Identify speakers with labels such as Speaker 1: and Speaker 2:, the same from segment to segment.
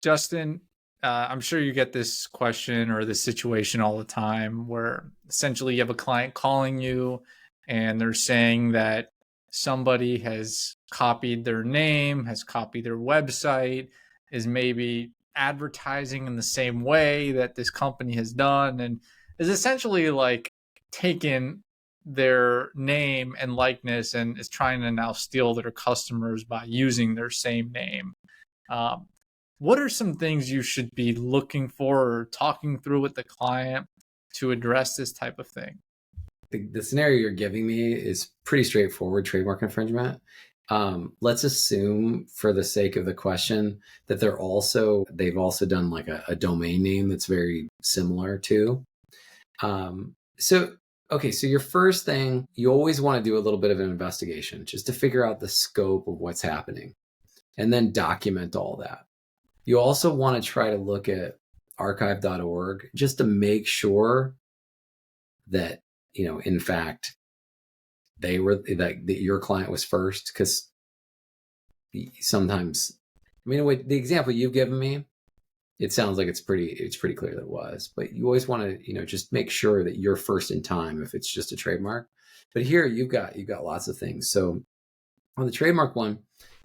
Speaker 1: Justin, I'm sure you get this question or this situation all the time where essentially you have a client calling you and they're saying that somebody has copied their name, has copied their website, is maybe advertising in the same way that this company has done, and is essentially like taken their name and likeness and is trying to now steal their customers by using their same name. Um, what are some things you should be looking for or talking through with the client to address this type of thing?
Speaker 2: The scenario you're giving me is pretty straightforward trademark infringement. Let's assume, for the sake of the question, that they've also done like a domain name that's very similar to. So your first thing, you always want to do a little bit of an investigation just to figure out the scope of what's happening, and then document all that. You also want to try to look at archive.org just to make sure that, in fact, that your client was first, because sometimes, the example you've given me, it sounds like it's pretty clear that it was, but you always want to, just make sure that you're first in time if it's just a trademark. But here you've got lots of things. So on the trademark one,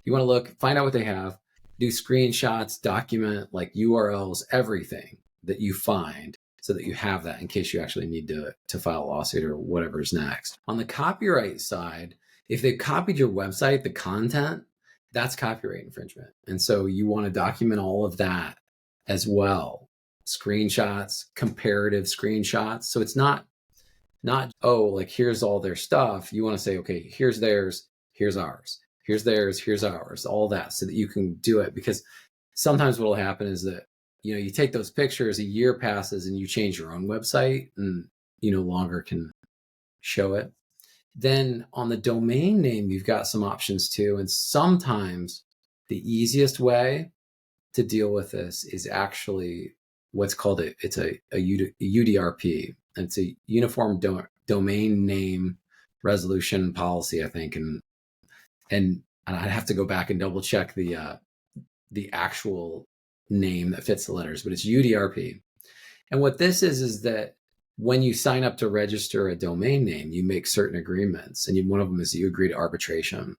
Speaker 2: you want to find out what they have, do screenshots, document like URLs, everything that you find, so that you have that in case you actually need to file a lawsuit or whatever's next. On the copyright side, if they copied your website, the content, that's copyright infringement. And so you want to document all of that as well. Screenshots, comparative screenshots. So it's not, like, here's all their stuff. You want to say, okay, here's theirs, here's ours. Here's theirs, here's ours, all that, so that you can do it. Because sometimes what will happen is that, you take those pictures, a year passes and you change your own website and you no longer can show it. Then on the domain name, you've got some options too. And sometimes the easiest way to deal with this is actually what's called it's a UDRP. And it's a Uniform Domain Name Resolution Policy, I think. And I'd have to go back and double check the actual name that fits the letters, but it's UDRP. And what this is that when you sign up to register a domain name, you make certain agreements, and one of them is that you agree to arbitration.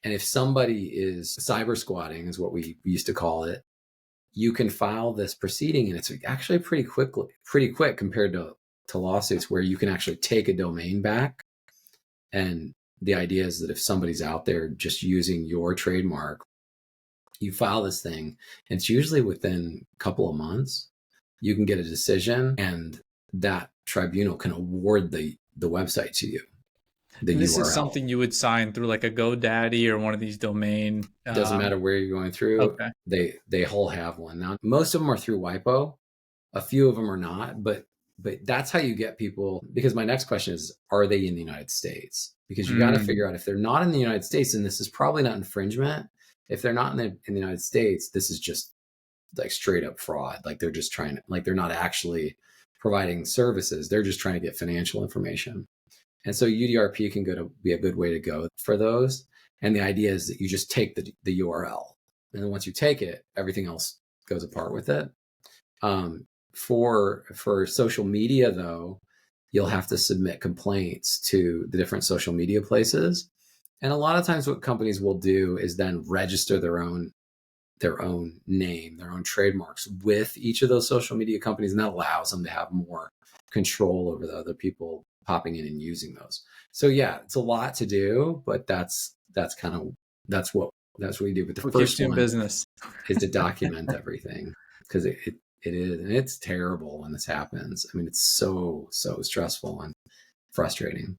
Speaker 2: And if somebody is cyber squatting, is what we used to call it, you can file this proceeding, and it's actually pretty quick compared to lawsuits where you can actually take a domain back. And the idea is that if somebody's out there just using your trademark, you file this thing, and it's usually within a couple of months, you can get a decision, and that tribunal can award the website to you.
Speaker 1: This is something you would sign through like a GoDaddy or one of these domain.
Speaker 2: Doesn't matter where you're going through. Okay. They all have one. Now, most of them are through WIPO. A few of them are not, but that's how you get people. Because my next question is, are they in the United States? Because you got to figure out, if they're not in the United States, and this is probably not infringement. If they're not in the United States, this is just like straight up fraud. Like they're just trying to, like, they're not actually providing services. They're just trying to get financial information. And so UDRP can be a good way to go for those. And the idea is that you just take the URL. And then once you take it, everything else goes apart with it. For social media, though, you'll have to submit complaints to the different social media places. And a lot of times what companies will do is then register their own name, their own trademarks with each of those social media companies. And that allows them to have more control over the other people popping in and using those. So yeah, it's a lot to do, but that's what we do. But the first one
Speaker 1: business
Speaker 2: is to document everything, because it is, and it's terrible when this happens. I mean, it's so stressful and frustrating.